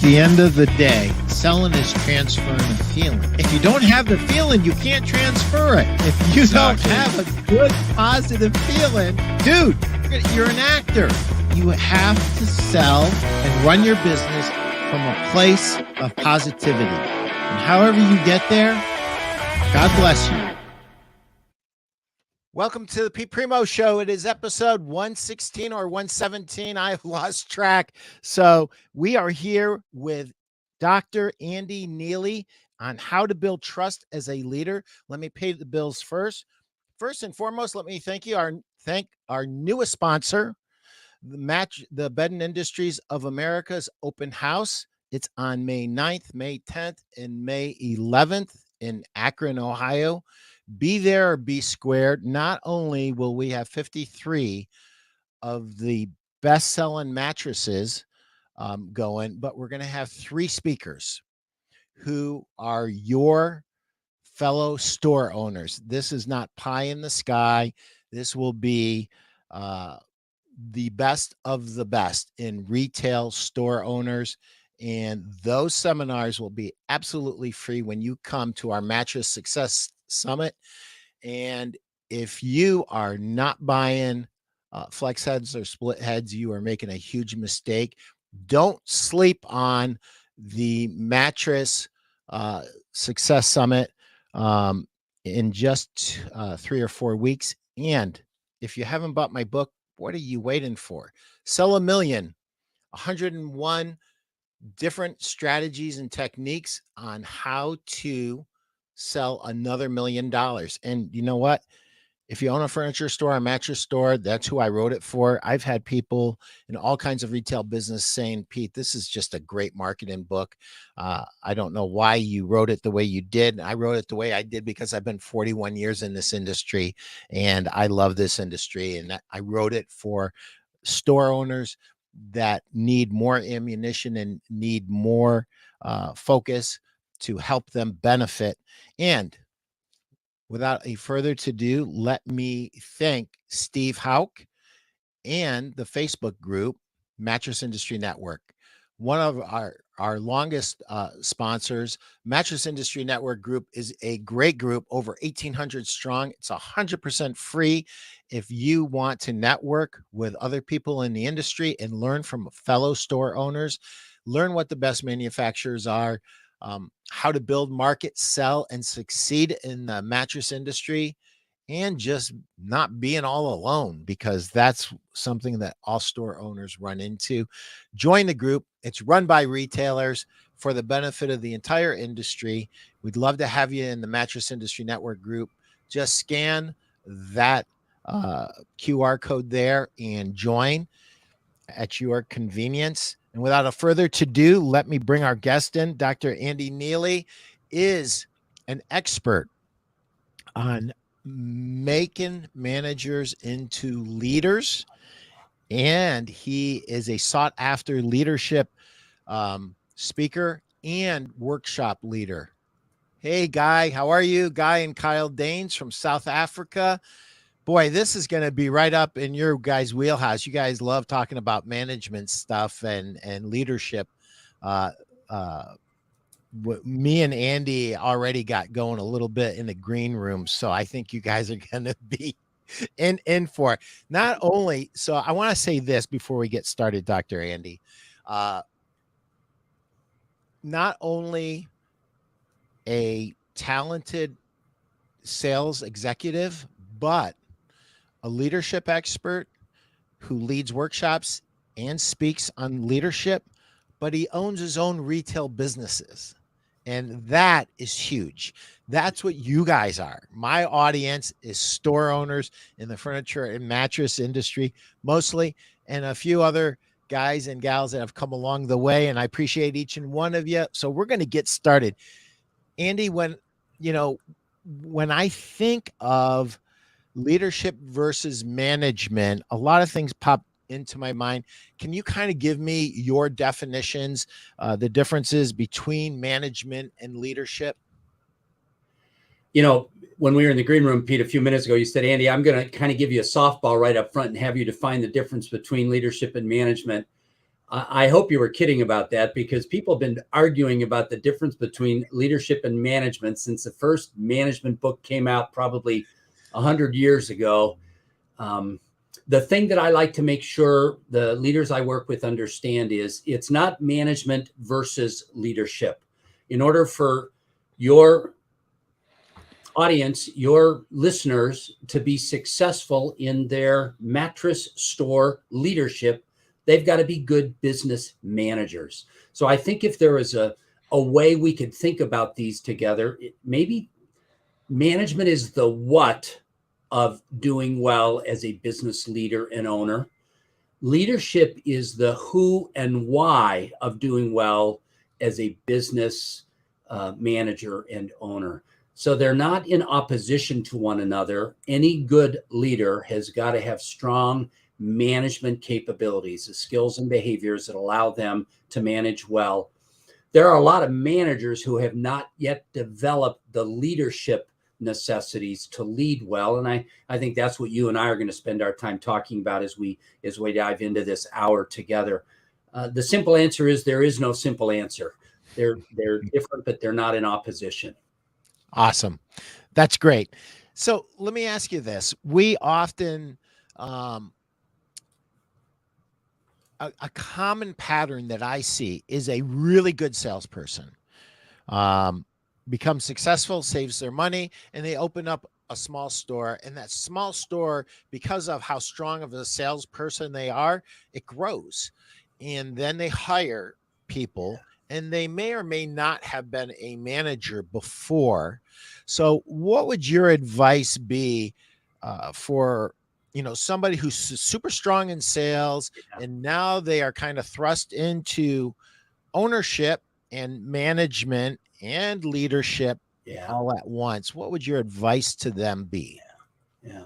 the end of the day, selling is transferring a feeling. If you don't have the feeling, you can't transfer it. If you don't have a good, positive feeling, dude, you're an actor. You have to sell and run your business from a place of positivity. And however you get there, God bless you. Welcome to the Primeau Show. It is episode 116 or 117. I've lost track. So we are here with Dr. Andy Neillie on how to build trust as a leader. Let me pay the bills first. First and foremost, let me thank our newest sponsor, the Bedding Industries of America's open house. It's on May 9th, May 10th, and May 11th in Akron, Ohio. Be there or be squared. Not only will we have 53 of the best-selling mattresses going, but we're going to have 3 speakers who are your fellow store owners. This is not pie in the sky. This will be the best of the best in retail store owners. And those seminars will be absolutely free when you come to our Mattress Success Summit. And if you are not buying flex heads or split heads, you are making a huge mistake. Don't sleep on the Mattress Success Summit in just 3 or 4 weeks. And if you haven't bought my book, what are you waiting for? Sell a Million, 101 different strategies and techniques on how to sell another $1 million. And you know what? If you own a furniture store, a mattress store, that's who I wrote it for. I've had people in all kinds of retail business saying, Pete, this is just a great marketing book. I don't know why you wrote it the way you did. I wrote it the way I did because I've been 41 years in this industry and I love this industry. And I wrote it for store owners that need more ammunition and need more focus to help them benefit. And without a further ado, let me thank Steve Hauk and the Facebook group, Mattress Industry Network. One of our longest sponsors, Mattress Industry Network Group, is a great group, over 1,800 strong. It's 100% free if you want to network with other people in the industry and learn from fellow store owners, learn what the best manufacturers are, how to build, market, sell, and succeed in the mattress industry, and just not being all alone, because that's something that all store owners run into. Join the group. It's run by retailers for the benefit of the entire industry. We'd love to have you in the Mattress Industry Network group. Just scan that QR code there and join at your convenience. And without a further ado, let me bring our guest in. Dr. Andy Neillie is an expert on making managers into leaders, and he is a sought-after leadership speaker and workshop leader. Hey, Guy, how are you? Guy and Kyle Danes from South Africa. Boy, this is going to be right up in your guys' wheelhouse. You guys love talking about management stuff and leadership. Me and Andy already got going a little bit in the green room, so I think you guys are going to be in for it. Not only, so I want to say this before we get started, Dr. Andy. Not only a talented sales executive, but a leadership expert who leads workshops and speaks on leadership, but he owns his own retail businesses. And that is huge. That's what you guys are. My audience is store owners in the furniture and mattress industry, mostly, and a few other guys and gals that have come along the way. And I appreciate each and one of you. So we're going to get started. Andy, when I think of leadership versus management, a lot of things pop into my mind. Can you kind of give me your definitions, the differences between management and leadership? You know, when we were in the green room, Pete, a few minutes ago, you said, Andy, I'm going to kind of give you a softball right up front and have you define the difference between leadership and management. I hope you were kidding about that, because people have been arguing about the difference between leadership and management since the first management book came out probably 100 years ago. The thing that I like to make sure the leaders I work with understand is it's not management versus leadership. In order for your audience, your listeners, to be successful in their mattress store leadership, they've got to be good business managers. So I think if there is a way we could think about these together, maybe management is the what of doing well as a business leader and owner. Leadership is the who and why of doing well as a business manager and owner. So they're not in opposition to one another. Any good leader has got to have strong management capabilities, the skills and behaviors that allow them to manage well. There are a lot of managers who have not yet developed the leadership necessities to lead well. And I think that's what you and I are going to spend our time talking about as we dive into this hour together. The simple answer is there is no simple answer. They're different, but they're not in opposition. Awesome. That's great. So let me ask you this. We often, a common pattern that I see is a really good salesperson becomes successful, saves their money, and they open up a small store. And that small store, because of how strong of a salesperson they are, it grows. And then they hire people, and they may or may not have been a manager before. So what would your advice be for somebody who's super strong in sales, and now they are kind of thrust into ownership and management and leadership all at once? What would your advice to them be? Yeah.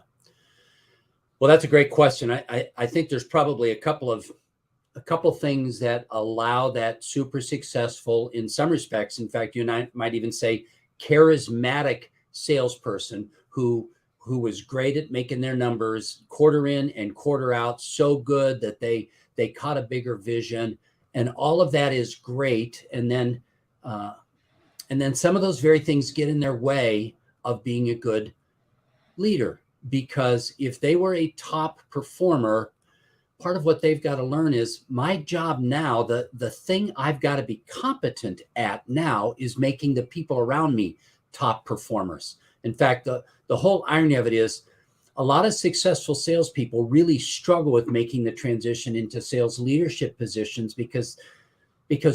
Well, that's a great question. I think there's probably a couple things that allow that super successful, in some respects, in fact, you and I might even say charismatic salesperson who was great at making their numbers quarter in and quarter out, so good that they caught a bigger vision, and all of that is great. And then some of those very things get in their way of being a good leader, because if they were a top performer, part of what they've got to learn is my job now, the thing I've got to be competent at now is making the people around me top performers. In fact, the whole irony of it is a lot of successful salespeople really struggle with making the transition into sales leadership positions, because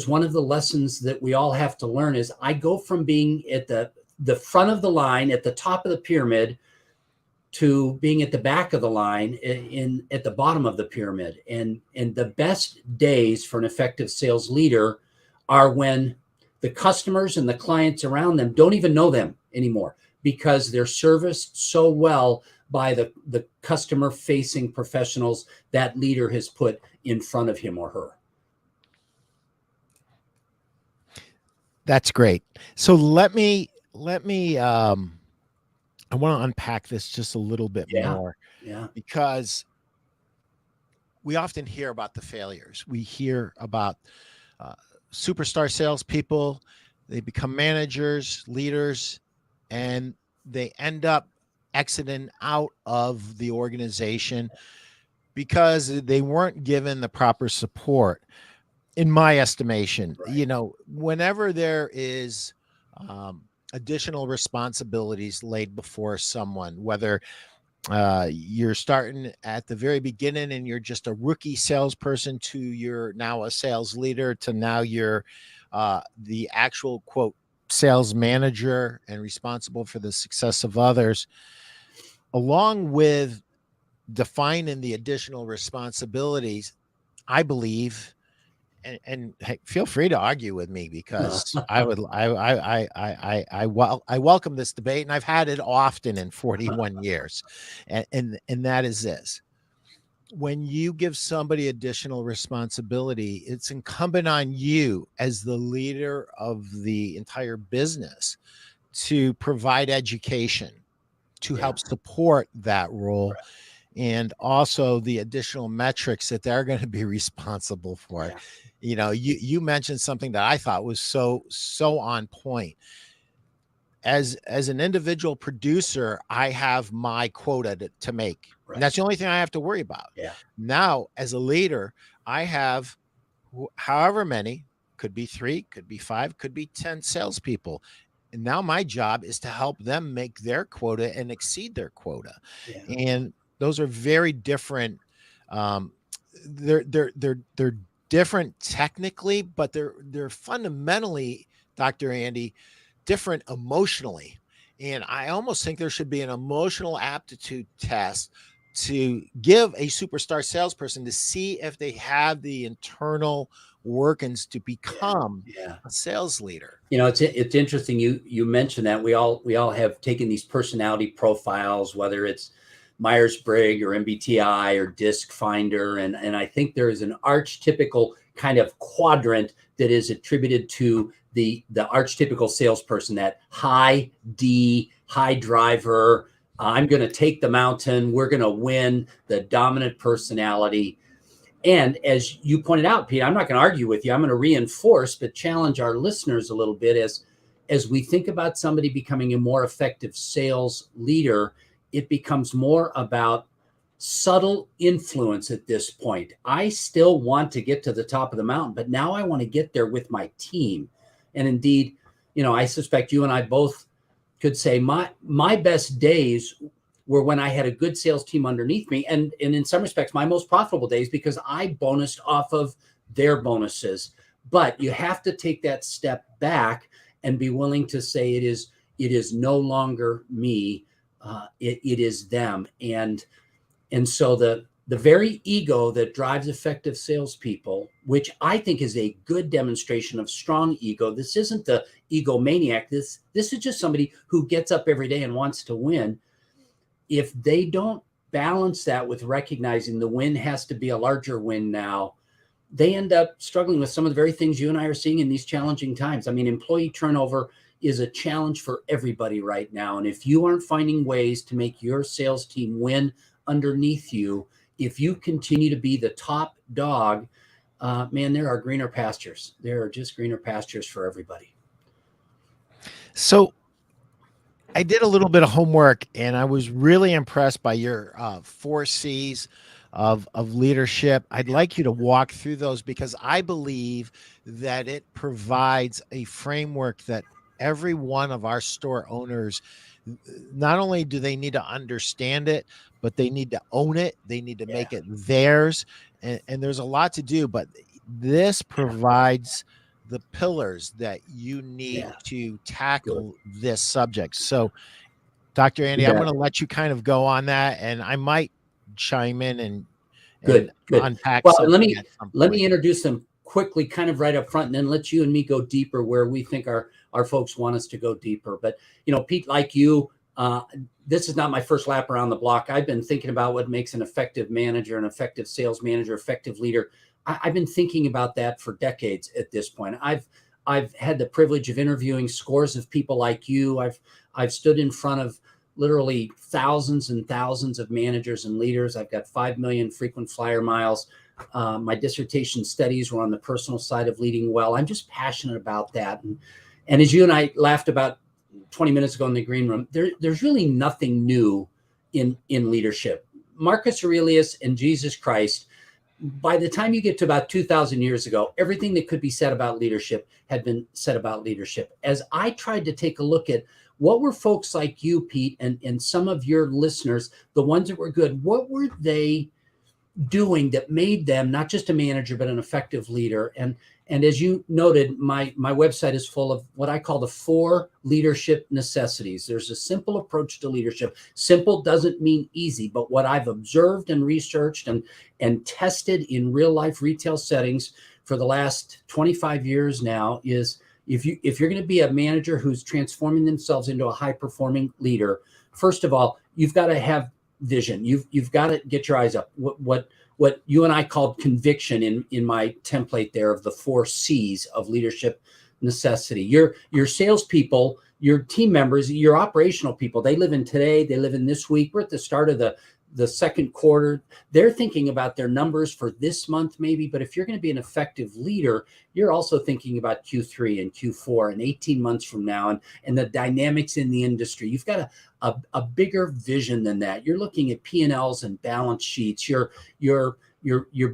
one of the lessons that we all have to learn is I go from being at the front of the line, at the top of the pyramid, to being at the back of the line at the bottom of the pyramid. And the best days for an effective sales leader are when the customers and the clients around them don't even know them anymore, because they're serviced so well by the customer facing professionals that leader has put in front of him or her. That's great. So let me I want to unpack this just a little bit more, because we often hear about the failures. We hear about superstar salespeople. They become managers, leaders, and they end up exiting out of the organization because they weren't given the proper support. In my estimation, whenever there is additional responsibilities laid before someone, whether you're starting at the very beginning and you're just a rookie salesperson, to you're now a sales leader, to now you're the actual quote sales manager and responsible for the success of others, along with defining the additional responsibilities, I believe. And hey, feel free to argue with me, because I welcome this debate, and I've had it often in 41 years. And that is this: when you give somebody additional responsibility, it's incumbent on you as the leader of the entire business to provide education to help support that role. and also the additional metrics that they're going to be responsible for. Yeah. You mentioned something that I thought was so on point. As an individual producer, I have my quota to make. And Right. that's the only thing I have to worry about. Yeah. Now, as a leader, I have however many, could be 3, could be 5, could be 10 salespeople. And now my job is to help them make their quota and exceed their quota. Yeah. And those are very different. Um, they're different technically, but they're fundamentally, Dr. Andy, different emotionally. And I almost think there should be an emotional aptitude test to give a superstar salesperson to see if they have the internal workings to become Yeah. a sales leader. It's interesting you mentioned that we all have taken these personality profiles, whether it's Myers-Briggs or MBTI or Disc Finder, and I think there is an archetypical kind of quadrant that is attributed to the archetypical salesperson, that high D, high driver. I'm going to take the mountain. We're going to win, the dominant personality. And as you pointed out, Pete, I'm not going to argue with you. I'm going to reinforce, but challenge our listeners a little bit as we think about somebody becoming a more effective sales leader. It becomes more about subtle influence at this point. I still want to get to the top of the mountain, but now I want to get there with my team. And indeed, I suspect you and I both could say my best days were when I had a good sales team underneath me. And in some respects, my most profitable days, because I bonused off of their bonuses. But you have to take that step back and be willing to say it is no longer me. It is them. And so the very ego that drives effective salespeople, which I think is a good demonstration of strong ego. This isn't the egomaniac. This is just somebody who gets up every day and wants to win. If they don't balance that with recognizing the win has to be a larger win now, they end up struggling with some of the very things you and I are seeing in these challenging times. I mean, employee turnover is a challenge for everybody right now. And if you aren't finding ways to make your sales team win underneath you, if you continue to be the top dog, man, there are greener pastures. There are just greener pastures for everybody. So I did a little bit of homework, and I was really impressed by your 4 C's of leadership. I'd like you to walk through those, because I believe that it provides a framework that every one of our store owners, not only do they need to understand it, but they need to own it. They need to make it theirs. And there's a lot to do, but this provides the pillars that you need to tackle this subject. So, Dr. Andy, I'm going to let you kind of go on that, and I might chime in and unpack. Well, let me introduce them quickly, kind of right up front, and then let you and me go deeper where we think our folks want us to go deeper. But Pete, like you, this is not my first lap around the block. I've been thinking about what makes an effective manager, an effective sales manager, effective leader. I've been thinking about that for decades at this point. I've had the privilege of interviewing scores of people like you. I've stood in front of literally thousands and thousands of managers and leaders. I've got 5 million frequent flyer miles. My dissertation studies were on the personal side of leading well. I'm just passionate about that. And as you and I laughed about 20 minutes ago in the green room, there's really nothing new in leadership. Marcus Aurelius and Jesus Christ, by the time you get to about 2,000 years ago, everything that could be said about leadership had been said about leadership. As I tried to take a look at what were folks like you, Pete, and some of your listeners, the ones that were good, what were they doing that made them not just a manager, but an effective leader? And as you noted, my website is full of what I call the 4 leadership necessities. There's a simple approach to leadership. Simple doesn't mean easy, but what I've observed and researched and tested in real life retail settings for the last 25 years now is, if you're going to be a manager who's transforming themselves into a high performing leader, first of all, you've got to have vision. You've got to get your eyes up. What you and I called conviction in my template there of the 4 C's of leadership necessity. Your salespeople, your team members, your operational people, they live in today, they live in this week. We're at the start of the the second quarter. They're thinking about their numbers for this month, maybe. But if you're going to be an effective leader, you're also thinking about Q3 and Q4 and 18 months from now, and the dynamics in the industry. You've got a bigger vision than that. You're looking at P&Ls and balance sheets. You're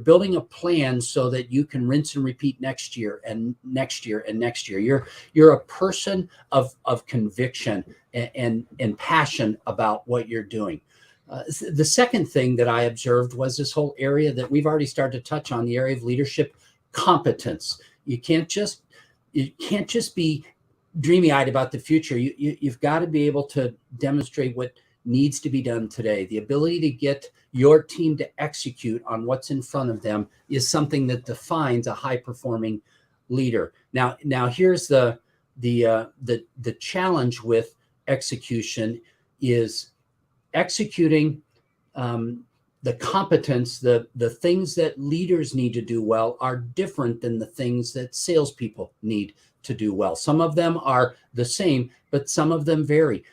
building a plan so that you can rinse and repeat next year and next year and next year. You're a person of conviction and passion about what you're doing. The second thing that I observed was this whole area that we've already started to touch on, the area of leadership competence. You can't just be dreamy-eyed about the future. You've got to be able to demonstrate what needs to be done today. The ability to get your team to execute on what's in front of them is something that defines a high-performing leader. Now here's the challenge with execution is executing the competence, the things that leaders need to do well are different than the things that salespeople need to do well. Some of them are the same, but some of them vary.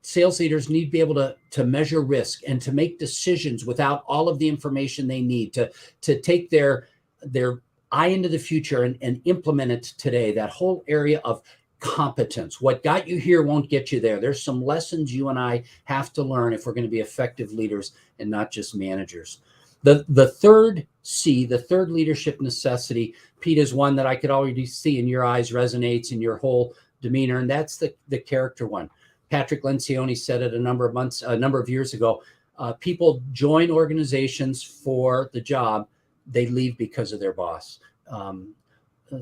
Sales leaders need to be able to measure risk and to make decisions without all of the information they need to take their eye into the future and implement it today. That whole area of competence. What got you here won't get you there. There's some lessons you and I have to learn if we're going to be effective leaders and not just managers. The third C, the third leadership necessity, Pete, is one that I could already see in your eyes resonates in your whole demeanor, and that's the character one. Patrick Lencioni said it a number of years ago. People join organizations for the job. They leave because of their boss.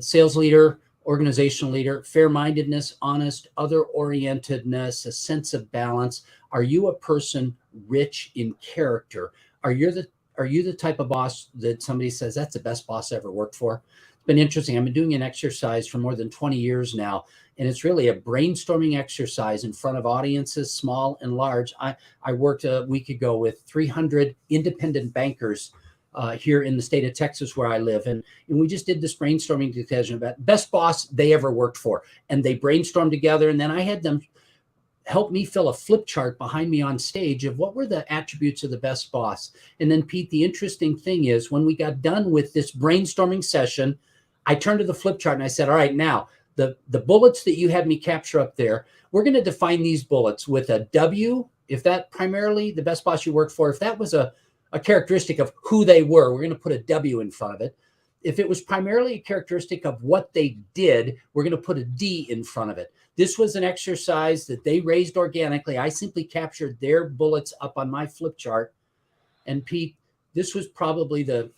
Sales leader, organizational leader, fair-mindedness, honest, other-orientedness, a sense of balance. Are you a person rich in character? Are you the type of boss that somebody says, that's the best boss I ever worked for? It's been interesting. I've been doing an exercise for more than 20 years now, and it's really a brainstorming exercise in front of audiences, small and large. I worked a week ago with 300 independent bankers here in the state of Texas where I live. And we just did this brainstorming discussion about best boss they ever worked for. And they brainstormed together. And then I had them help me fill a flip chart behind me on stage of what were the attributes of the best boss. And then, Pete, the interesting thing is when we got done with this brainstorming session, I turned to the flip chart and I said, all right, now the bullets that you had me capture up there, we're going to define these bullets with a W. If that primarily the best boss you worked for, if that was a characteristic of who they were, we're going to put a W in front of it. If it was primarily a characteristic of what they did, we're going to put a D in front of it. This was an exercise that they raised organically. I simply captured their bullets up on my flip chart. And Pete, this was probably the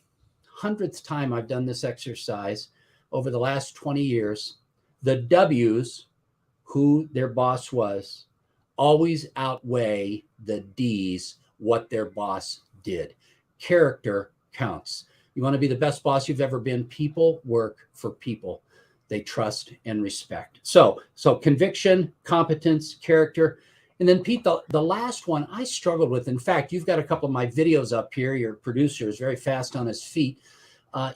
100th time I've done this exercise over the last 20 years. The W's, who their boss was, always outweigh the D's, what their boss did. Character counts. You want to be the best boss you've ever been. People work for people they trust and respect. So conviction, competence, character. And then, Pete, the last one I struggled with. In fact, you've got a couple of my videos up here. Your producer is very fast on his feet.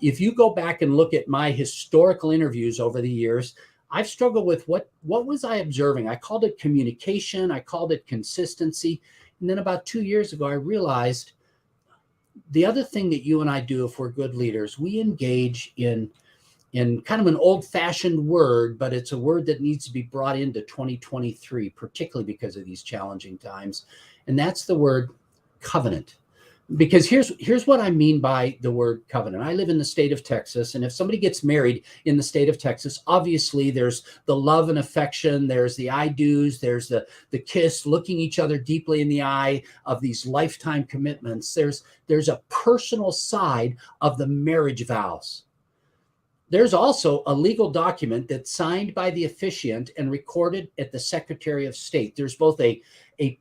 If you go back and look at my historical interviews over the years, I've struggled with what was I observing? I called it communication. I called it consistency. And then about 2 years ago, I realized the other thing that you and I do if we're good leaders, we engage in kind of an old-fashioned word, but it's a word that needs to be brought into 2023, particularly because of these challenging times. And that's the word covenant. Because here's what I mean by the word covenant. I live in the state of Texas, and if somebody gets married in the state of Texas, obviously there's the love and affection, there's the I do's, there's the kiss, looking each other deeply in the eye of these lifetime commitments. There's a personal side of the marriage vows. There's also a legal document that's signed by the officiant and recorded at the Secretary of State. There's both a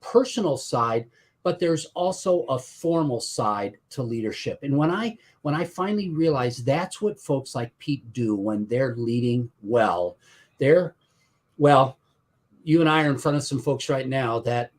personal side, but there's also a formal side to leadership. And when I finally realized that's what folks like Pete do when they're leading well, you and I are in front of some folks right now that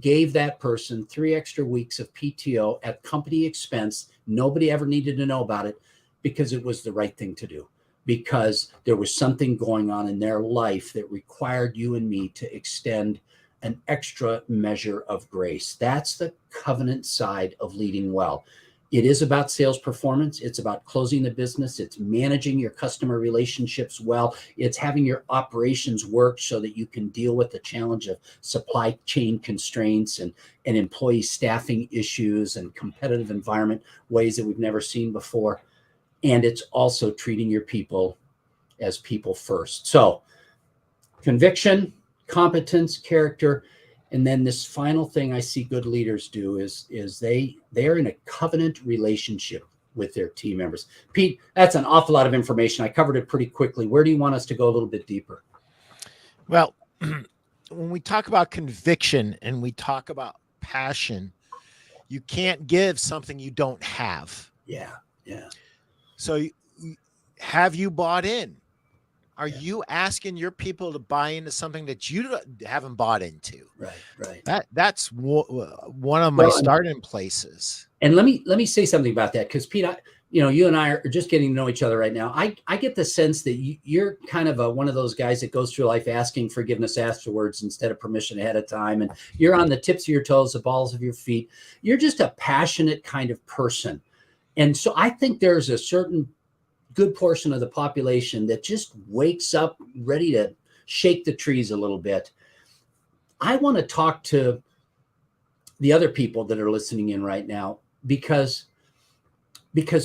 gave that person 3 extra weeks of PTO at company expense. Nobody ever needed to know about it because it was the right thing to do, because there was something going on in their life that required you and me to extend an extra measure of grace. That's the covenant side of leading well. It is about sales performance. It's about closing the business. It's managing your customer relationships well. It's having your operations work so that you can deal with the challenge of supply chain constraints and employee staffing issues and competitive environment ways that we've never seen before. And it's also treating your people as people first. So conviction, competence, character, and then this final thing I see good leaders do is they are in a covenant relationship with their team members. Pete, that's an awful lot of information. I covered it pretty quickly. Where do you want us to go a little bit deeper? Well, when we talk about conviction and we talk about passion, you can't give something you don't have. Yeah. So have you bought in? Are you asking your people to buy into something that you haven't bought into? Right. That's one of my starting places. And let me say something about that, because Pete, you and I are just getting to know each other right now. I get the sense that you're kind of one of those guys that goes through life asking forgiveness afterwards instead of permission ahead of time. And you're on the tips of your toes, the balls of your feet. You're just a passionate kind of person. And so I think there's a certain good portion of the population that just wakes up ready to shake the trees a little bit. I want to talk to the other people that are listening in right now, because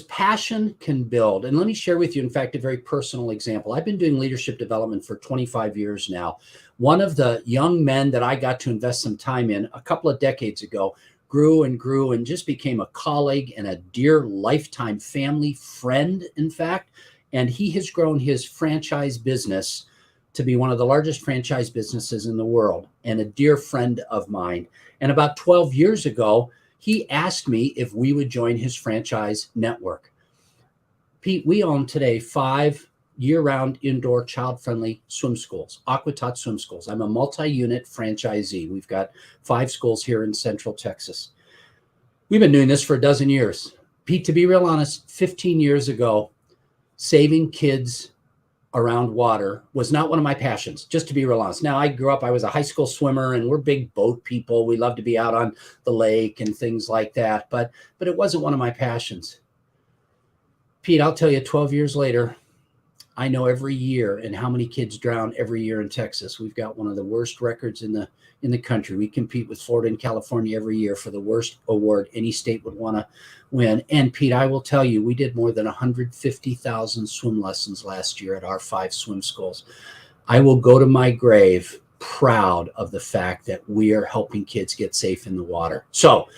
passion can build. And let me share with you, in fact, a very personal example. I've been doing leadership development for 25 years now. One of the young men that I got to invest some time in a couple of decades ago grew and just became a colleague and a dear lifetime family friend, in fact. And he has grown his franchise business to be one of the largest franchise businesses in the world, and a dear friend of mine. And about 12 years ago, he asked me if we would join his franchise network. Pete, we own today 5 year-round indoor child-friendly swim schools, Aquatot swim schools. I'm a multi-unit franchisee. We've got 5 schools here in Central Texas. We've been doing this for a dozen years. Pete, to be real honest, 15 years ago, saving kids around water was not one of my passions, just to be real honest. Now, I was a high school swimmer, and we're big boat people. We love to be out on the lake and things like that, but it wasn't one of my passions. Pete, I'll tell you, 12 years later, I know every year and how many kids drown every year in Texas. We've got one of the worst records in the country. We compete with Florida and California every year for the worst award any state would want to win. And Pete, I will tell you, we did more than 150,000 swim lessons last year at our 5 swim schools. I will go to my grave proud of the fact that we are helping kids get safe in the water. So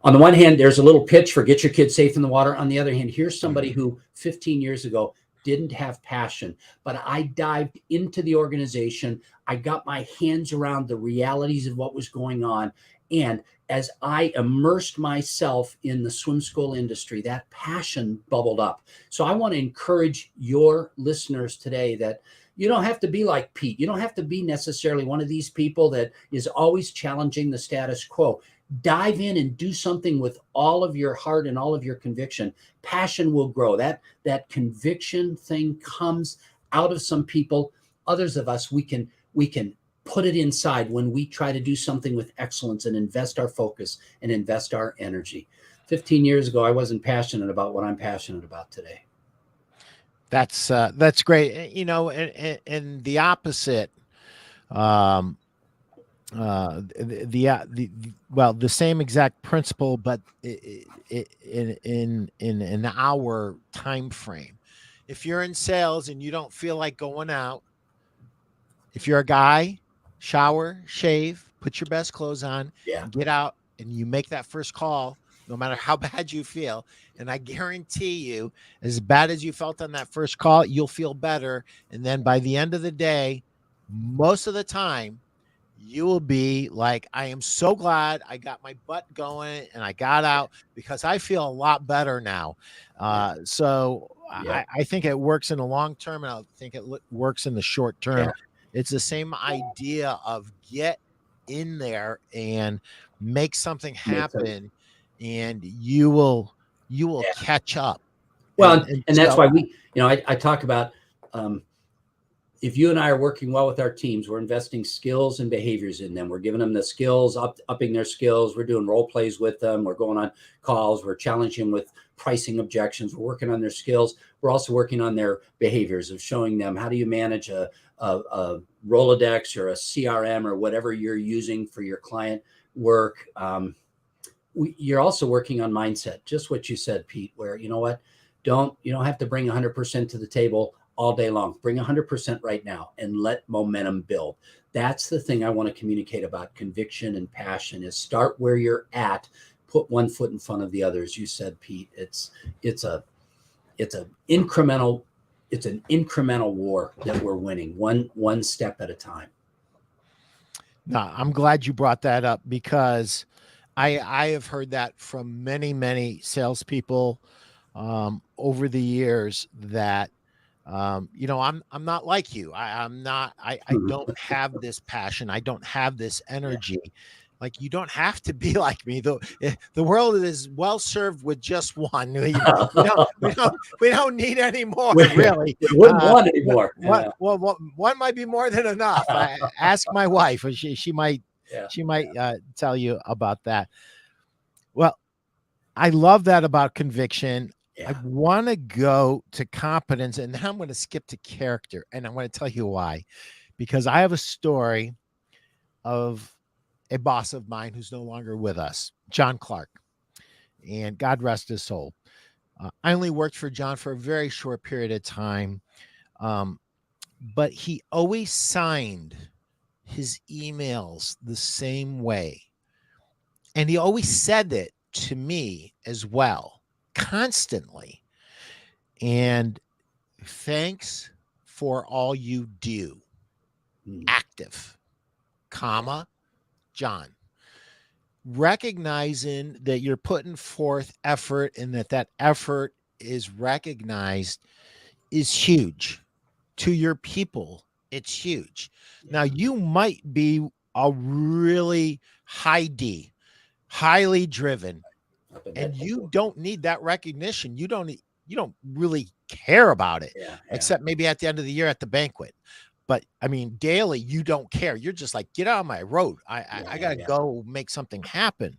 on the one hand, there's a little pitch for get your kids safe in the water. On the other hand, here's somebody who 15 years ago didn't have passion, but I dived into the organization. I got my hands around the realities of what was going on. And as I immersed myself in the swim school industry, that passion bubbled up. So I want to encourage your listeners today that you don't have to be like Pete. You don't have to be necessarily one of these people that is always challenging the status quo. Dive in and do something with all of your heart and all of your conviction. Passion will grow. That conviction thing comes out of some people. Others of us, we can put it inside when we try to do something with excellence and invest our focus and invest our energy. 15 years ago, I wasn't passionate about what I'm passionate about today. That's great. And the opposite, the same exact principle, but in our time frame. If you're in sales and you don't feel like going out, if you're a guy, shower, shave, put your best clothes on, get out, and you make that first call, no matter how bad you feel. And I guarantee you, as bad as you felt on that first call, you'll feel better. And then by the end of the day, most of the time, you will be like, I am so glad I got my butt going and I got out, because I feel a lot better now. I think it works in the long term, and I think it works in the short term. Yeah. It's the same idea of get in there and make something happen, and you will catch up. Well, and that's why I talk about, if you and I are working well with our teams, we're investing skills and behaviors in them. We're giving them the skills, upping their skills. We're doing role plays with them. We're going on calls. We're challenging them with pricing objections. We're working on their skills. We're also working on their behaviors of showing them how do you manage a Rolodex or a CRM or whatever you're using for your client work. You're also working on mindset, just what you said, Pete, where, you know what, you don't have to bring 100% to the table all day long. Bring 100% right now and let momentum build. That's the thing I want to communicate about conviction and passion is start where you're at, put one foot in front of the other. As you said, Pete, it's an incremental war that we're winning one step at a time. No, I'm glad you brought that up because I have heard that from many salespeople over the years that I'm not like you. I don't have this passion. I don't have this energy. Yeah. Like you don't have to be like me. The world is well served with just one. We don't need any more. Really, we wouldn't want any more. One might be more than enough. Ask my wife. She might tell you about that. Well, I love that about conviction. Yeah. I want to go to competence, and now I'm going to skip to character, and I'm going to tell you why. Because I have a story of a boss of mine who's no longer with us, John Clark, and God rest his soul. I only worked for John for a very short period of time, but he always signed his emails the same way. And he always said it to me as well, constantly. And thanks for all you do. Active, comma, John. Recognizing that you're putting forth effort and that effort is recognized is huge. To your people, it's huge. Yeah. Now, you might be a really high D, highly driven, and you don't need that recognition. You don't really care about it, except maybe at the end of the year at the banquet. But I mean, daily, you don't care. You're just like, get out of my road. I got to go make something happen.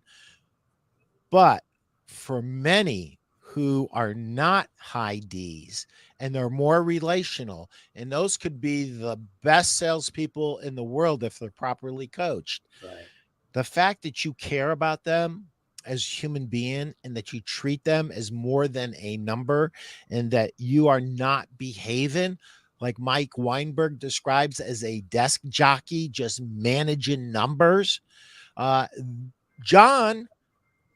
But for many who are not high Ds and they're more relational, and those could be the best salespeople in the world if they're properly coached. Right. The fact that you care about them as human being and that you treat them as more than a number and that you are not behaving like Mike Weinberg describes as a desk jockey, just managing numbers. John,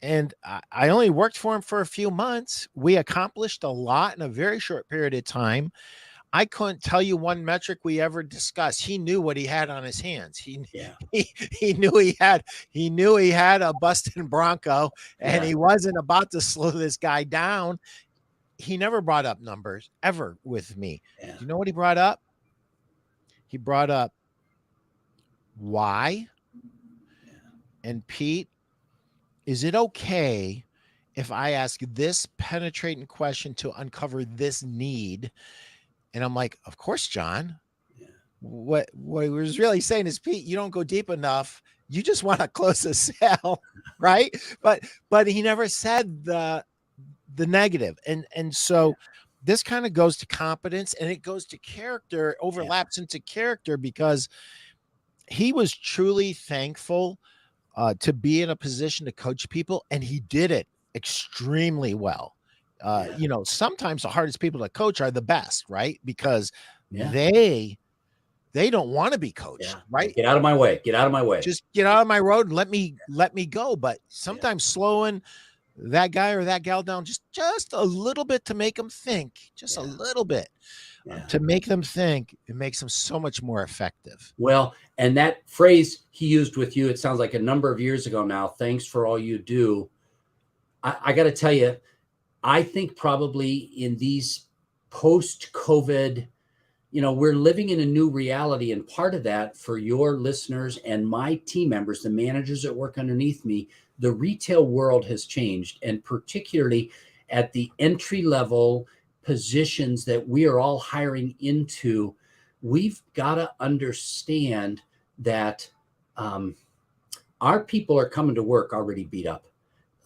and I only worked for him for a few months. We accomplished a lot in a very short period of time. I couldn't tell you one metric we ever discussed. He knew what he had on his hands. He knew he had a busting Bronco, and he wasn't about to slow this guy down. He never brought up numbers ever with me. Yeah. You know what he brought up? He brought up why. Yeah. And Pete, is it okay if I ask this penetrating question to uncover this need? And I'm like, of course, John. Yeah. What he was really saying is, Pete, you don't go deep enough. You just want to close a sale, right? But he never said the negative. And so this kind of goes to competence and it goes to character, overlaps into character, because he was truly thankful to be in a position to coach people, and he did it extremely well. Sometimes the hardest people to coach are the best, right? Because they don't want to be coached, right? Get out of my way. Get out of my way. Just get out of my road and let me go. But sometimes slowing that guy or that gal down just a little bit to make them think, a little bit to make them think, it makes them so much more effective. Well, and that phrase he used with you, it sounds like a number of years ago now, thanks for all you do. I got to tell you, I think probably in these post-COVID, we're living in a new reality. And part of that for your listeners and my team members, the managers that work underneath me, the retail world has changed. And particularly at the entry level positions that we are all hiring into, we've got to understand that our people are coming to work already beat up.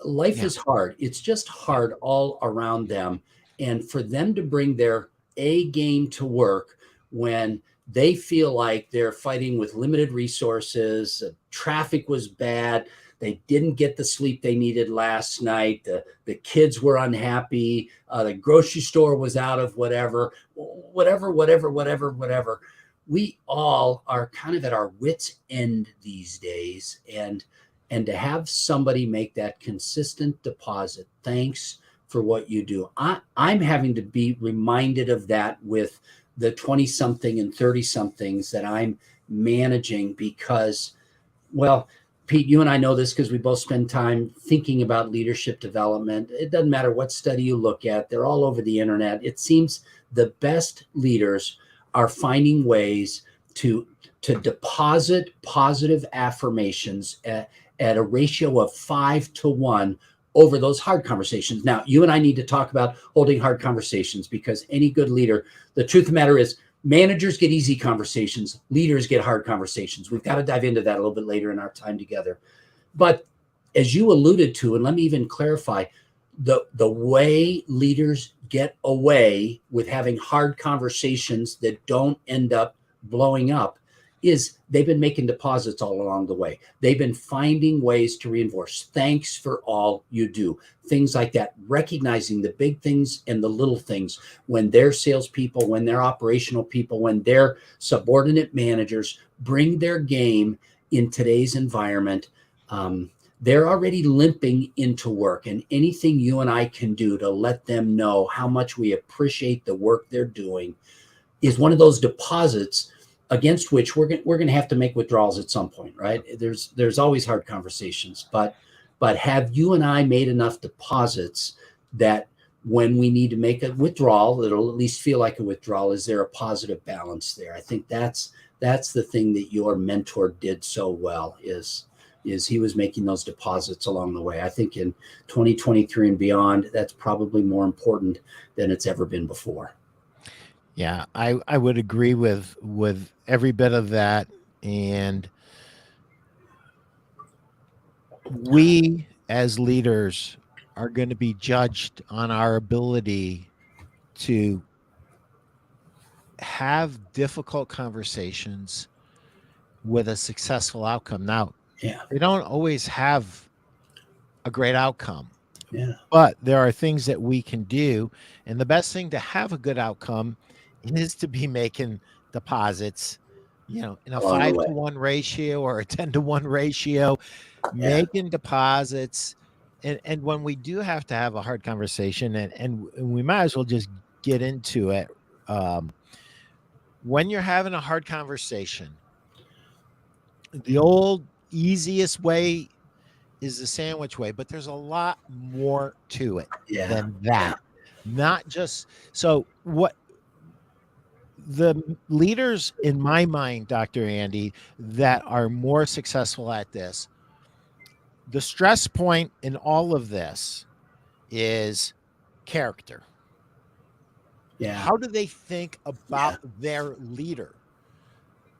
Life is hard. It's just hard all around them. And for them to bring their A game to work when they feel like they're fighting with limited resources, traffic was bad, they didn't get the sleep they needed last night, the kids were unhappy, the grocery store was out of whatever. We all are kind of at our wits' end these days. And to have somebody make that consistent deposit, thanks for what you do. I'm having to be reminded of that with the 20-something and 30-somethings that I'm managing because, well, Pete, you and I know this because we both spend time thinking about leadership development. It doesn't matter what study you look at. They're all over the internet. It seems the best leaders are finding ways to deposit positive affirmations at a ratio of 5-to-1 over those hard conversations. Now, you and I need to talk about holding hard conversations because any good leader, the truth of the matter is managers get easy conversations, leaders get hard conversations. We've got to dive into that a little bit later in our time together. But as you alluded to, and let me even clarify, the way leaders get away with having hard conversations that don't end up blowing up is they've been making deposits all along the way. They've been finding ways to reinforce. Thanks for all you do. Things like that, recognizing the big things and the little things when their salespeople, when their operational people, when their subordinate managers bring their game in today's environment. They're already limping into work, and anything you and I can do to let them know how much we appreciate the work they're doing is one of those deposits against which we're going to have to make withdrawals at some point, right? There's always hard conversations, but have you and I made enough deposits that when we need to make a withdrawal, it'll at least feel like a withdrawal? Is there a positive balance there? I think that's the thing that your mentor did so well is he was making those deposits along the way. I think in 2023 and beyond, that's probably more important than it's ever been before. Yeah, I would agree with every bit of that. And we as leaders are going to be judged on our ability to have difficult conversations with a successful outcome. Now, they don't always have a great outcome. Yeah. But there are things that we can do. And the best thing to have a good outcome is to be making deposits, in a 5-to-1 ratio or a 10-to-1 ratio, making deposits. And when we do have to have a hard conversation, and we might as well just get into it. When you're having a hard conversation, the old easiest way is the sandwich way, but there's a lot more to it than that. Not just so what the leaders in my mind, Dr. Andy, that are more successful at this, the stress point in all of this is character. How do they think about their leader?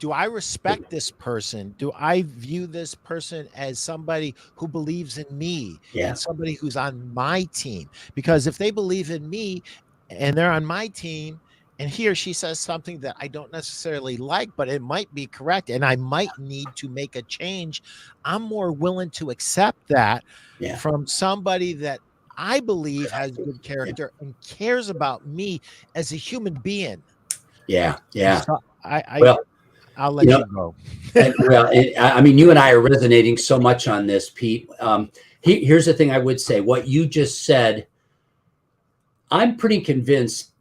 Do I respect this person? Do I view this person as somebody who believes in me and somebody who's on my team? Because if they believe in me and they're on my team and he or she says something that I don't necessarily like, but it might be correct and I might need to make a change, I'm more willing to accept that from somebody that I believe has good character and cares about me as a human being. So I'll let you go. I mean, you and I are resonating so much on this, Pete. Here's the thing I would say. What you just said, I'm pretty convinced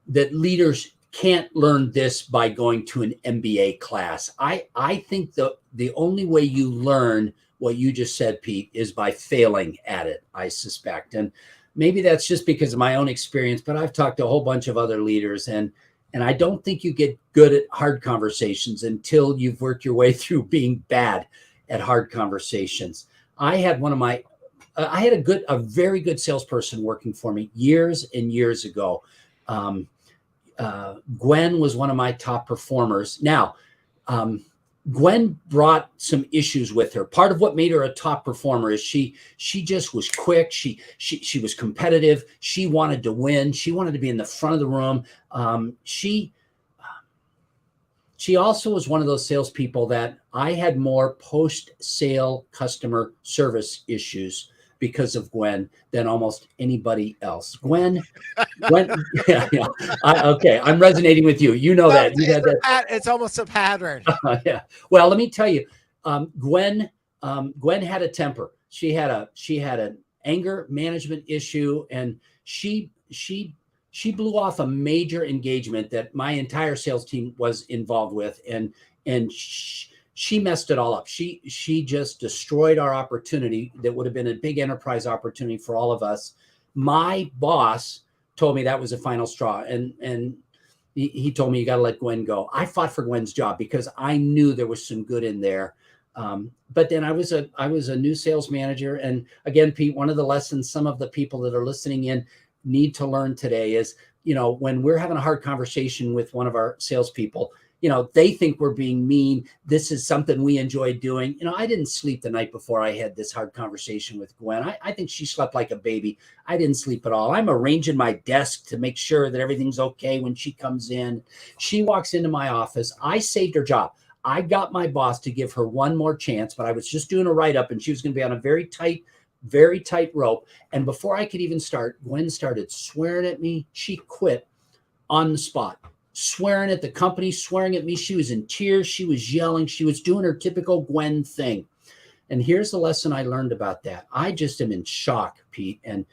that leaders can't learn this by going to an MBA class. I think the only way you learn what you just said, Pete, is by failing at it, I suspect. And maybe that's just because of my own experience, but I've talked to a whole bunch of other leaders, and I don't think you get good at hard conversations until you've worked your way through being bad at hard conversations. I had a very good salesperson working for me years and years ago. Gwen was one of my top performers. Now, Gwen brought some issues with her. Part of what made her a top performer is she just was quick. She was competitive. She wanted to win. She wanted to be in the front of the room. She also was one of those salespeople that I had more post-sale customer service issues because of Gwen than almost anybody else. Gwen, yeah. Okay, I'm resonating with you. You know that. You had that. It's almost a pattern. Yeah. Well, let me tell you, Gwen had a temper. She had an anger management issue, and she blew off a major engagement that my entire sales team was involved with, and she messed it all up. She just destroyed our opportunity that would have been a big enterprise opportunity for all of us. My boss told me that was a final straw, and he told me, you got to let Gwen go. I fought for Gwen's job because I knew there was some good in there. But then I was a new sales manager. And again, Pete, one of the lessons some of the people that are listening in need to learn today is, when we're having a hard conversation with one of our salespeople, they think we're being mean. This is something we enjoy doing. I didn't sleep the night before I had this hard conversation with Gwen. I think she slept like a baby. I didn't sleep at all. I'm arranging my desk to make sure that everything's okay when she comes in. She walks into my office. I saved her job. I got my boss to give her one more chance, but I was just doing a write-up, and she was going to be on a very tight rope. And before I could even start, Gwen started swearing at me. She quit on the spot, swearing at the company, swearing at me. She was in tears. She was yelling. She was doing her typical Gwen thing. And here's the lesson I learned about that. I just am in shock, Pete. And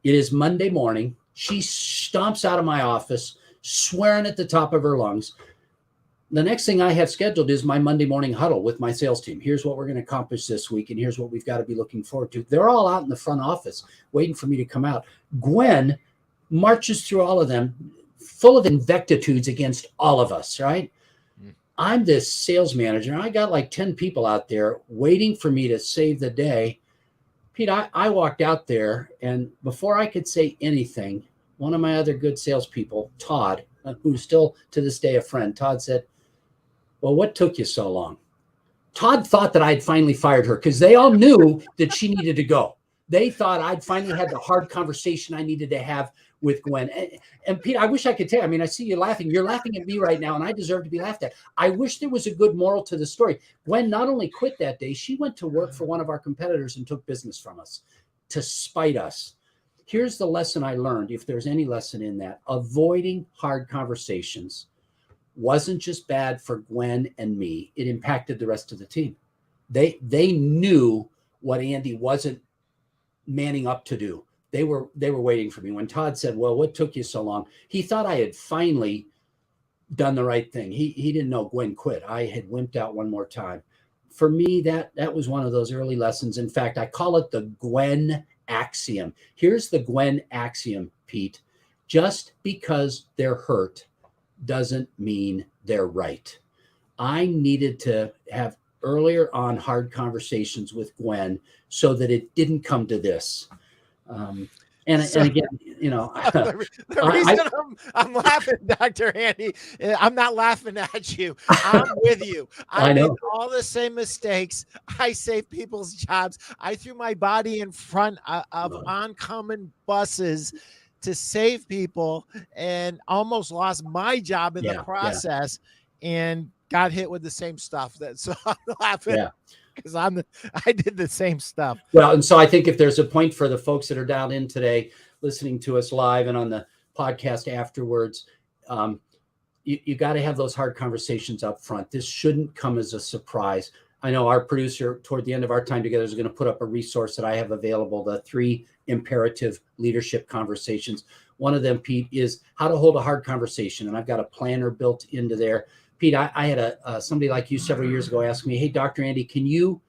it is Monday morning. She stomps out of my office, swearing at the top of her lungs. The next thing I have scheduled is my Monday morning huddle with my sales team. Here's what we're going to accomplish this week, and here's what we've got to be looking forward to. They're all out in the front office waiting for me to come out. Gwen marches through all of them, full of invectives against all of us, right? I'm this sales manager, and I got like 10 people out there waiting for me to save the day. Pete, I walked out there, and before I could say anything, one of my other good salespeople, Todd, who's still to this day a friend, Todd said, well, what took you so long? Todd thought that I'd finally fired her because they all knew that she needed to go. They thought I'd finally had the hard conversation I needed to have with Gwen. And Pete, I wish I could tell you. I mean, I see you laughing. You're laughing at me right now, and I deserve to be laughed at. I wish there was a good moral to the story. Gwen not only quit that day, she went to work for one of our competitors and took business from us to spite us. Here's the lesson I learned, if there's any lesson in that. Avoiding hard conversations wasn't just bad for Gwen and me. It impacted the rest of the team. They knew what Andy wasn't manning up to do. They were waiting for me. When Todd said, well, what took you so long? He thought I had finally done the right thing. He didn't know Gwen quit. I had wimped out one more time. For me, that was one of those early lessons. In fact, I call it the Gwen axiom. Here's the Gwen axiom, Pete. Just because they're hurt doesn't mean they're right. I needed to have earlier on hard conversations with Gwen so that it didn't come to this. And again, the reason I'm laughing, Dr. Andy, I'm not laughing at you. I'm with you. I made all the same mistakes. I saved people's jobs. I threw my body in front of oncoming buses to save people and almost lost my job in the process and got hit with the same stuff. So I'm laughing. Yeah. Because I did the same stuff. Well, and so I think if there's a point for the folks that are dialed in today, listening to us live and on the podcast afterwards, you got to have those hard conversations up front. This shouldn't come as a surprise. I know our producer toward the end of our time together is going to put up a resource that I have available, the 3 imperative leadership conversations. One of them, Pete, is how to hold a hard conversation. And I've got a planner built into there. Pete, I had somebody like you several years ago ask me, hey, Dr. Andy, can you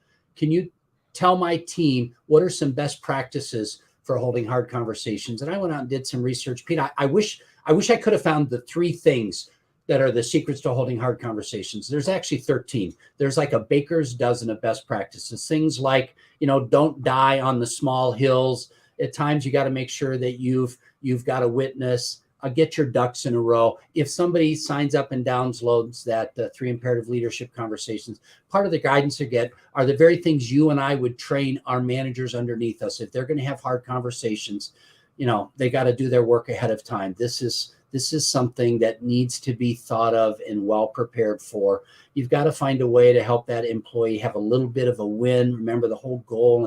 tell my team what are some best practices for holding hard conversations? And I went out and did some research. Pete, I wish I could have found the 3 things that are the secrets to holding hard conversations. There's actually 13. There's like a baker's dozen of best practices. Things like, don't die on the small hills. At times you got to make sure that you've got a witness. get your ducks in a row. If somebody signs up and downloads that 3 imperative leadership conversations, part of the guidance they get are the very things you and I would train our managers underneath us. If they're going to have hard conversations, they got to do their work ahead of time. This is something that needs to be thought of and well prepared for. You've got to find a way to help that employee have a little bit of a win. Remember, the whole goal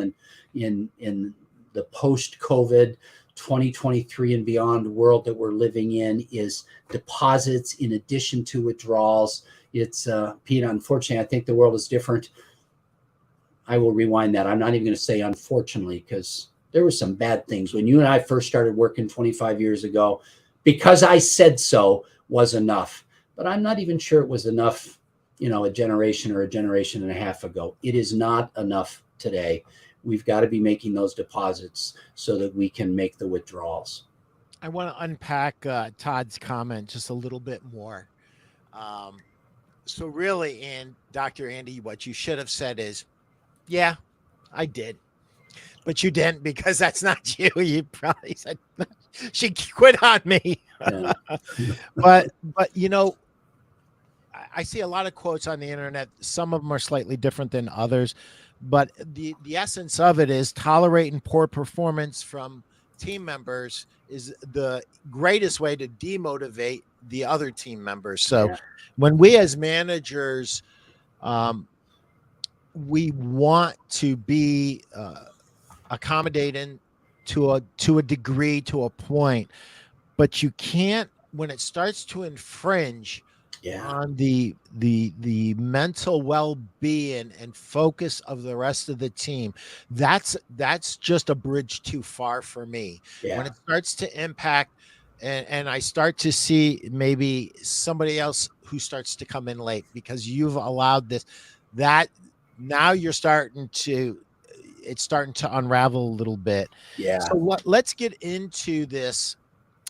in the post-COVID 2023 and beyond world that we're living in is deposits in addition to withdrawals. It's Pete, unfortunately, I think the world is different. I will rewind that. I'm not even going to say unfortunately, because there were some bad things when you and I first started working 25 years ago. Because I said so was enough, but I'm not even sure it was enough, a generation or a generation and a half ago. It is not enough today. We've got to be making those deposits so that we can make the withdrawals. I want to unpack Todd's comment just a little bit more. So really, Dr. Andy, what you should have said is, yeah, I did. But you didn't, because that's not you. You probably said she quit on me. Yeah. but I see a lot of quotes on the internet. Some of them are slightly different than others, but the essence of it is tolerating poor performance from team members is the greatest way to demotivate the other team members. So when we as managers, we want to be accommodating to a degree, to a point, but you can't, when it starts to infringe on the mental well-being and focus of the rest of the team, that's just a bridge too far for me. When it starts to impact, and I start to see maybe somebody else who starts to come in late because you've allowed this, that now it's starting to unravel a little bit. So let's get into this,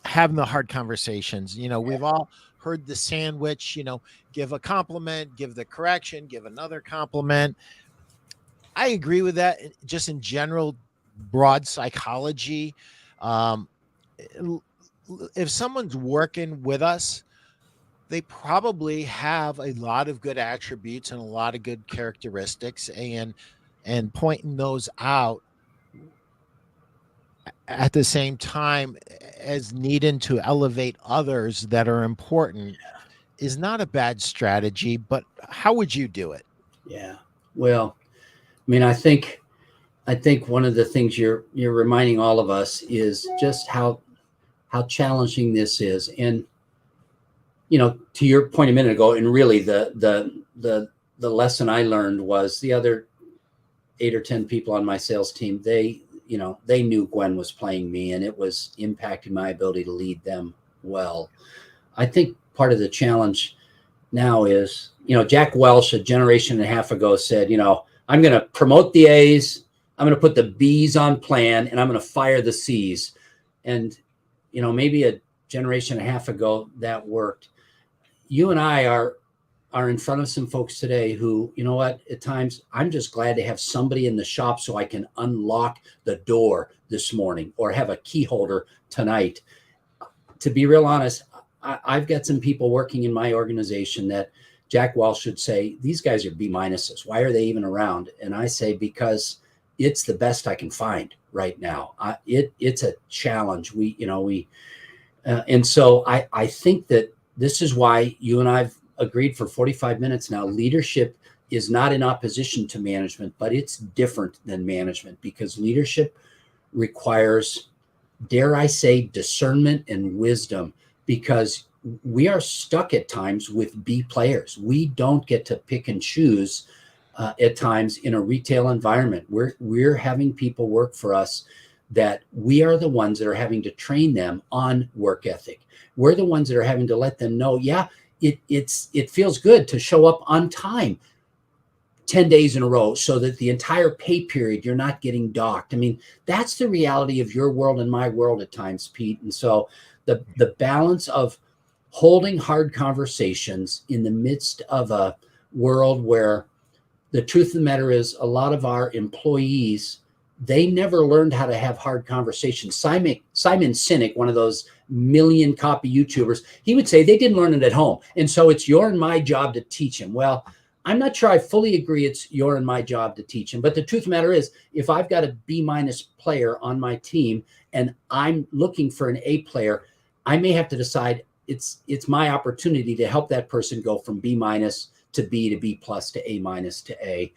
having the hard conversations. We've all heard the sandwich, give a compliment, give the correction, give another compliment. I agree with that. Just in general, broad psychology. If someone's working with us, they probably have a lot of good attributes and a lot of good characteristics, and pointing those out at the same time as needing to elevate others that are important is not a bad strategy. But how would you do it? Yeah. Well, I mean, I think one of the things you're reminding all of us is just how challenging this is. And, to your point a minute ago, and really the lesson I learned was the other 8 or 10 people on my sales team, they knew Gwen was playing me, and it was impacting my ability to lead them well. I think part of the challenge now is, Jack Welch a generation and a half ago said, I'm going to promote the A's, I'm going to put the B's on plan, and I'm going to fire the C's. And, maybe a generation and a half ago that worked. You and I are in front of some folks today who, at times I'm just glad to have somebody in the shop so I can unlock the door this morning or have a key holder tonight. To be real honest, I've got some people working in my organization that Jack Welch should say, these guys are B minuses. Why are they even around? And I say, because it's the best I can find right now. It's a challenge. And so I think that this is why you and I've agreed for 45 minutes now. Leadership is not in opposition to management, but it's different than management, because leadership requires, dare I say, discernment and wisdom, because we are stuck at times with B players. We don't get to pick and choose at times in a retail environment. We're having people work for us that we are the ones that are having to train them on work ethic. We're the ones that are having to let them know, it feels good to show up on time 10 days in a row so that the entire pay period, you're not getting docked. I mean, that's the reality of your world and my world at times, Pete. And so the balance of holding hard conversations in the midst of a world where the truth of the matter is a lot of our employees they never learned how to have hard conversations. Simon Sinek, one of those million copy YouTubers, he would say they didn't learn it at home. And so it's your and my job to teach them. Well, I'm not sure I fully agree it's your and my job to teach them. But the truth of the matter is, if I've got a B- player on my team and I'm looking for an A player, I may have to decide it's my opportunity to help that person go from B- to B to B+ to A- to A.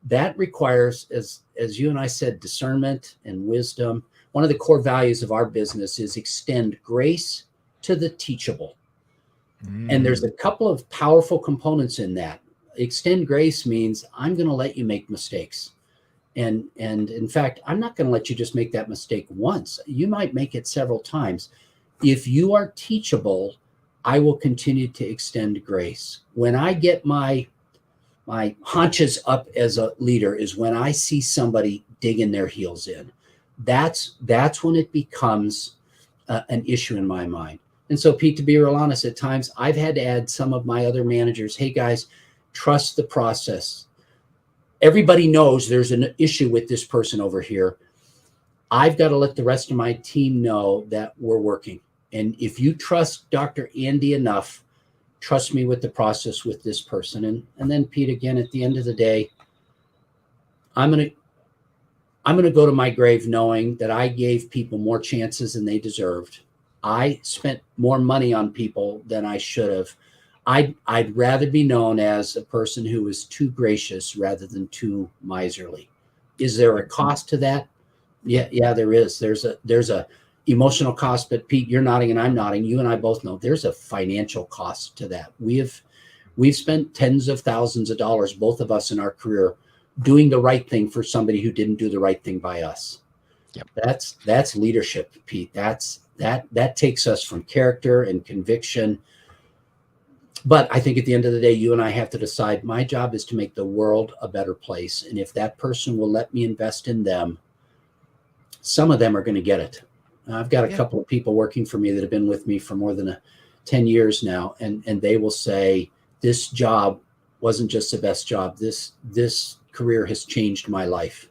That requires, as you and I said, discernment and wisdom. One of the core values of our business is extend grace to the teachable. And there's a couple of powerful components in that. Extend grace means I'm going to let you make mistakes. And in fact, I'm not going to let you just make that mistake once. You might make it several times. If you are teachable, I will continue to extend grace. When I get my haunches up as a leader is when I see somebody digging their heels in. That's when it becomes an issue in my mind. And so, Pete, to be real honest, at times I've had to add some of my other managers, hey guys, trust the process. Everybody knows there's an issue with this person over here. I've got to let the rest of my team know that we're working. And if you trust Dr. Andy enough, trust me with the process with this person. And then, Pete, again, at the end of the day, I'm going to go to my grave knowing that I gave people more chances than they deserved. I spent more money on people than I should have. I'd rather be known as a person who was too gracious rather than too miserly. Is there a cost to that? Yeah, there is. There's a emotional cost, but Pete, you're nodding and I'm nodding. You and I both know there's a financial cost to that. We've spent tens of thousands of dollars, both of us in our career, doing the right thing for somebody who didn't do the right thing by us. Yep. That's leadership, Pete. That takes us from character and conviction. But I think at the end of the day, you and I have to decide my job is to make the world a better place. And if that person will let me invest in them, some of them are going to get it. I've got a couple of people working for me that have been with me for more than 10 years now. And they will say, this job wasn't just the best job. This career has changed my life.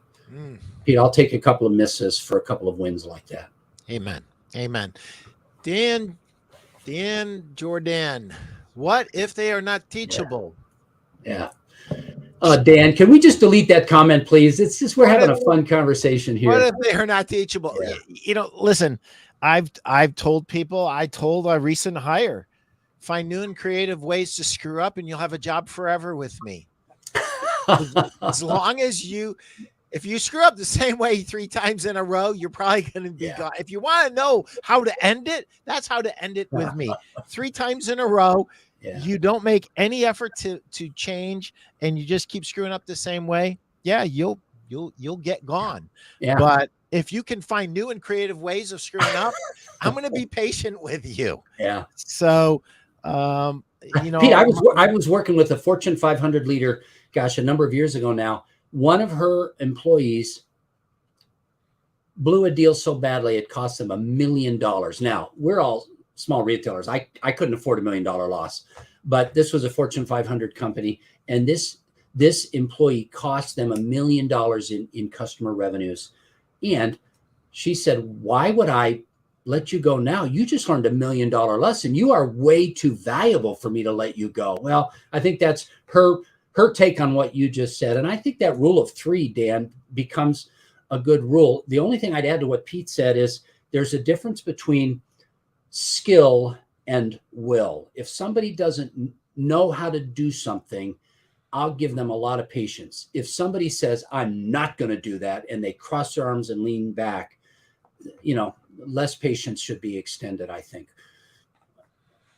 Pete, I'll take a couple of misses for a couple of wins like that. Amen. Amen. Dan Jordan, what if they are not teachable? Yeah. Dan, can we just delete that comment, please? It's just, we're having a fun conversation here. What if they are not teachable? Yeah. Listen, I've told people, I told a recent hire, find new and creative ways to screw up and you'll have a job forever with me. As long as if you screw up the same way 3 times in a row, you're probably going to be gone. If you want to know how to end it, that's how to end it with me. 3 times in a row, you don't make any effort to change and you just keep screwing up the same way. Yeah, you'll get gone. Yeah. But if you can find new and creative ways of screwing up, I'm going to be patient with you. Yeah. So, Pete, I was working with a Fortune 500 leader, gosh, a number of years ago now. One of her employees blew a deal so badly it cost them $1 million. Now, we're all small retailers. I couldn't afford $1 million loss, but this was a Fortune 500 company, and this employee cost them $1 million in customer revenues. And she said, "Why would I let you go now? You just learned $1 million lesson. You are way too valuable for me to let you go." Well, I think that's her take on what you just said. And I think that rule of 3, Dan, becomes a good rule. The only thing I'd add to what Pete said is there's a difference between skill and will. If somebody doesn't know how to do something, I'll give them a lot of patience. If somebody says, I'm not going to do that, and they cross their arms and lean back, less patience should be extended, I think.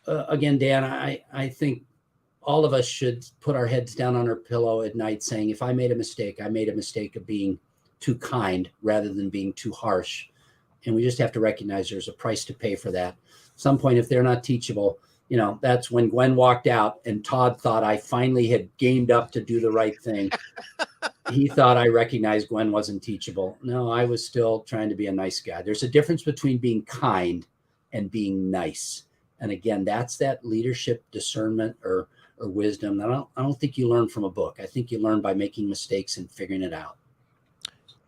Again, Dan, I think all of us should put our heads down on our pillow at night saying, if I made a mistake, I made a mistake of being too kind rather than being too harsh. And we just have to recognize there's a price to pay for that. At some point, if they're not teachable, that's when Gwen walked out and Todd thought I finally had gamed up to do the right thing. He thought I recognized Gwen wasn't teachable. No, I was still trying to be a nice guy. There's a difference between being kind and being nice. And again, that's that leadership discernment or wisdom that I don't think you learn from a book. I think you learn by making mistakes and figuring it out.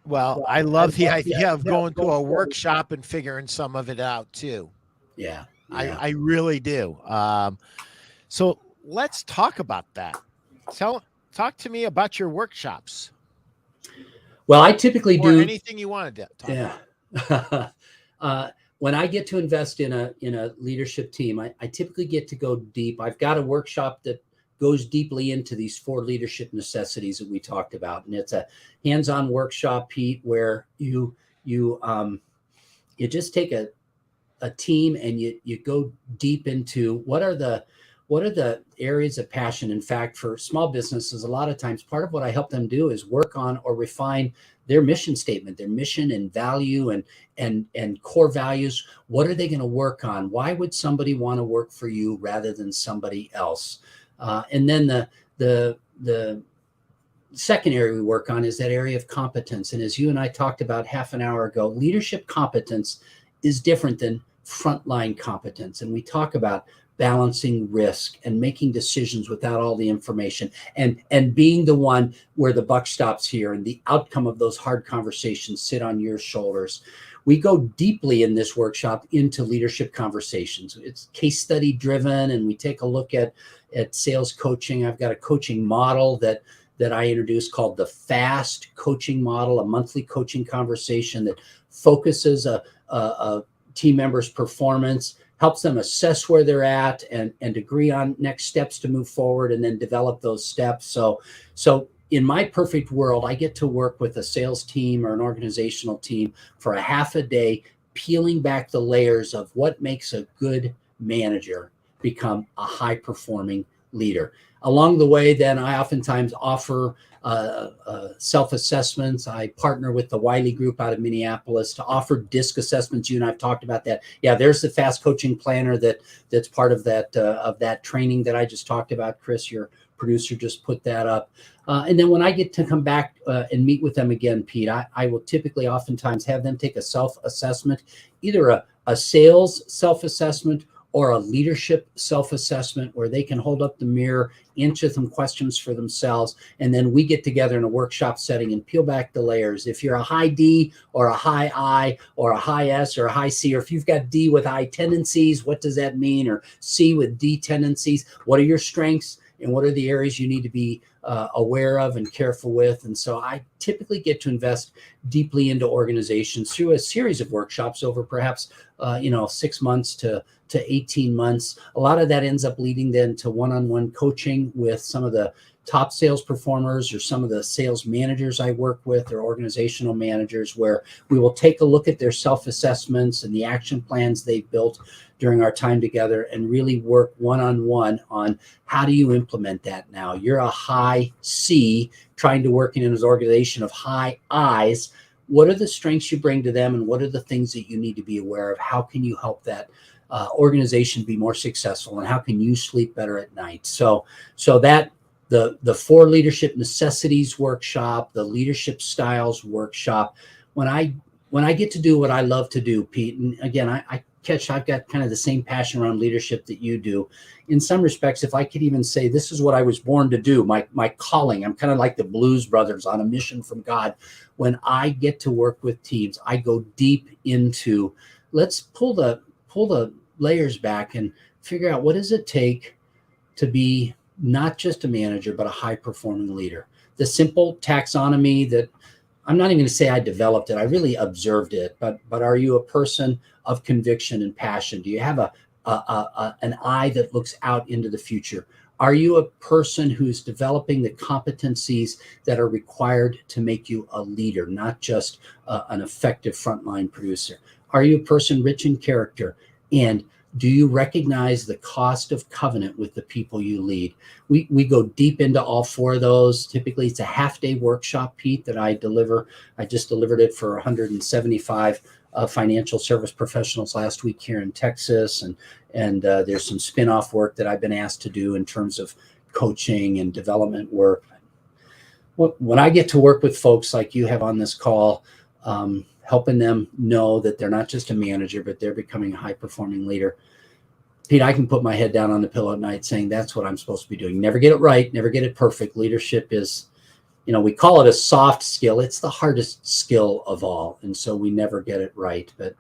Well, I love the idea of going to a workshop and figuring some of it out too. Yeah. I really do. So let's talk about that. Talk to me about your workshops Well, I typically or do. anything you wanted to talk about. Yeah. When I get to invest in a leadership team, I typically get to go deep. I've got a workshop that goes deeply into these 4 leadership necessities that we talked about, and it's a hands-on workshop, Pete, where you just take a team and you go deep into what are the areas of passion. In fact, for small businesses, a lot of times part of what I help them do is work on or refine their mission statement, their mission and value and core values. What are they going to work on? Why would somebody want to work for you rather than somebody else? And then the second area we work on is that area of competence. And as you and I talked about half an hour ago, leadership competence is different than frontline competence. And we talk about balancing risk and making decisions without all the information and being the one where the buck stops here and the outcome of those hard conversations sit on your shoulders. We go deeply in this workshop into leadership conversations. It's case study driven, and we take a look at sales coaching. I've got a coaching model that I introduced called the FAST coaching model, a monthly coaching conversation that focuses a team member's performance, helps them assess where they're at and agree on next steps to move forward and then develop those steps. So in my perfect world, I get to work with a sales team or an organizational team for a half a day, peeling back the layers of what makes a good manager become a high-performing leader. Along the way, then I oftentimes offer self-assessments. I partner with the Wiley Group out of Minneapolis to offer DISC assessments. You and I've talked about that. Yeah, there's the Fast Coaching Planner that's part of that training that I just talked about. Chris, your producer, just put that up. And then when I get to come back and meet with them again, Pete, I will typically oftentimes have them take a self-assessment, either a sales self-assessment or a leadership self-assessment where they can hold up the mirror, answer some questions for themselves, and then we get together in a workshop setting and peel back the layers. If you're a high D or a high I or a high S or a high C, or if you've got D with I tendencies, what does that mean? Or C with D tendencies, what are your strengths and what are the areas you need to be aware of and careful with? And so I typically get to invest deeply into organizations through a series of workshops over perhaps 6 months to 18 months. A lot of that ends up leading then to one-on-one coaching with some of the top sales performers or some of the sales managers I work with or organizational managers, where we will take a look at their self-assessments and the action plans they've built during our time together and really work one-on-one on how do you implement that now. You're a high C trying to work in an organization of high I's. What are the strengths you bring to them and what are the things that you need to be aware of? How can you help that organization be more successful, and how can you sleep better at night? So that the 4 leadership necessities workshop, the leadership styles workshop, when I get to do what I love to do, Pete, and again, I've got kind of the same passion around leadership that you do. In some respects, if I could even say this is what I was born to do, my calling, I'm kind of like the Blues Brothers on a mission from God. When I get to work with teams, I go deep into, let's pull the layers back and figure out what does it take to be not just a manager, but a high performing leader. The simple taxonomy that I'm not even going to say I developed it, I really observed it, but are you a person of conviction and passion? Do you have an eye that looks out into the future? Are you a person who's developing the competencies that are required to make you a leader, not just an effective frontline producer? Are you a person rich in character? And do you recognize the cost of covenant with the people you lead? We go deep into all 4 of those. Typically, it's a half-day workshop, Pete, that I deliver. I just delivered it for 175 financial service professionals last week here in Texas. And there's some spin-off work that I've been asked to do in terms of coaching and development work. When I get to work with folks like you have on this call, helping them know that they're not just a manager, but they're becoming a high-performing leader, Pete, I can put my head down on the pillow at night saying that's what I'm supposed to be doing. Never get it right, never get it perfect. Leadership is we call it a soft skill. It's the hardest skill of all. And so we never get it right. But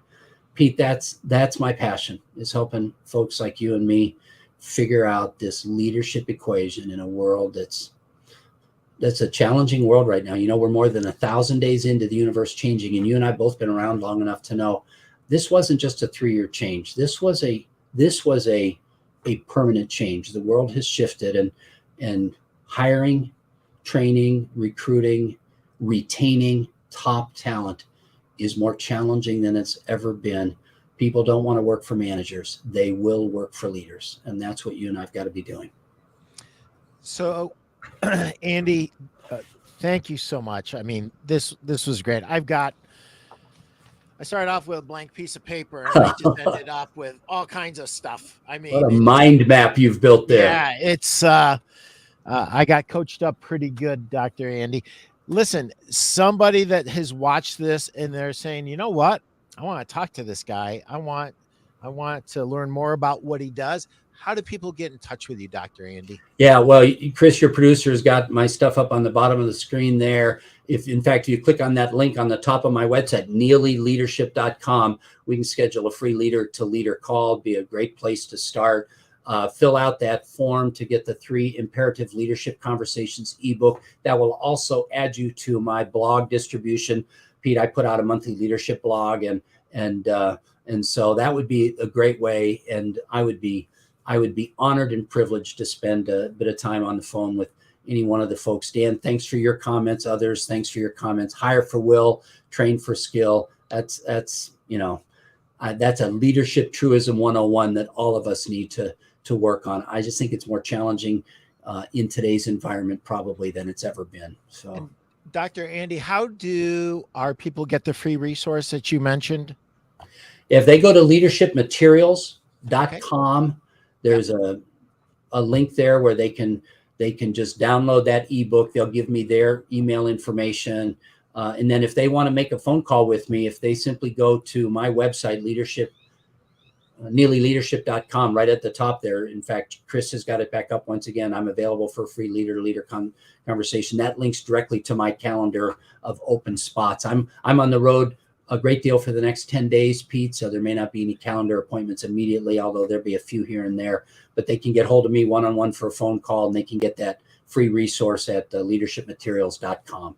Pete, that's my passion, is helping folks like you and me figure out this leadership equation in a world that's a challenging world right now. We're more than 1,000 days into the universe changing, and you and I both been around long enough to know this wasn't just a 3-year change. This was a permanent change. The world has shifted, and hiring, training, recruiting, retaining top talent is more challenging than it's ever been. People don't want to work for managers. They will work for leaders. And that's what you and I've got to be doing. So, Andy, thank you so much. I mean, this was great. I started off with a blank piece of paper, and I just ended up with all kinds of stuff. I mean, what a mind map you've built there. Yeah, it's I got coached up pretty good, Dr. Andy. Listen, somebody that has watched this and they're saying, you know what? I want to talk to this guy. I want to learn more about what he does. How do people get in touch with you, Dr. Andy? Yeah, well, Chris, your producer, has got my stuff up on the bottom of the screen there. If you click on that link on the top of my website, neillieleadership.com, we can schedule a free leader to leader call. It'd be a great place to start. Fill out that form to get the 3 Imperative Leadership Conversations ebook. That will also add you to my blog distribution. Pete, I put out a monthly leadership blog, and so that would be a great way. And I would be honored and privileged to spend a bit of time on the phone with any one of the folks. Dan, thanks for your comments. Others, thanks for your comments. Hire for will, train for skill. That's a leadership truism 101 that all of us need to work on. I just think it's more challenging in today's environment probably than it's ever been. So, and Dr. Andy, how do our people get the free resource that you mentioned? If they go to leadershipmaterials.com, there's a link there where they can just download that ebook. They'll give me their email information. And then if they want to make a phone call with me, if they simply go to my website, neillieleadership.com, right at the top there. In fact, Chris has got it back up once again. I'm available for a free leader-to-leader conversation. That links directly to my calendar of open spots. I'm on the road a great deal for the next 10 days, Pete, so there may not be any calendar appointments immediately, although there'll be a few here and there. But they can get hold of me one-on-one for a phone call, and they can get that free resource at leadershipmaterials.com.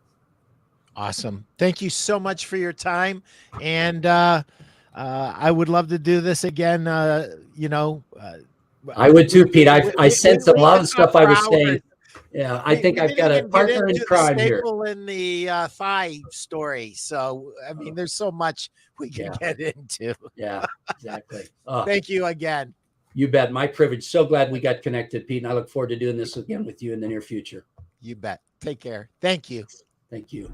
Awesome. Thank you so much for your time. And I would love to do this again. I would too, Pete. I sensed a lot of stuff I was saying. Yeah, I think I've got a partner in crime here. In the thigh story. So, I mean, there's so much we can get into. Yeah, exactly. Thank you again. You bet. My privilege. So glad we got connected, Pete. And I look forward to doing this again with you in the near future. You bet. Take care. Thank you. Thank you.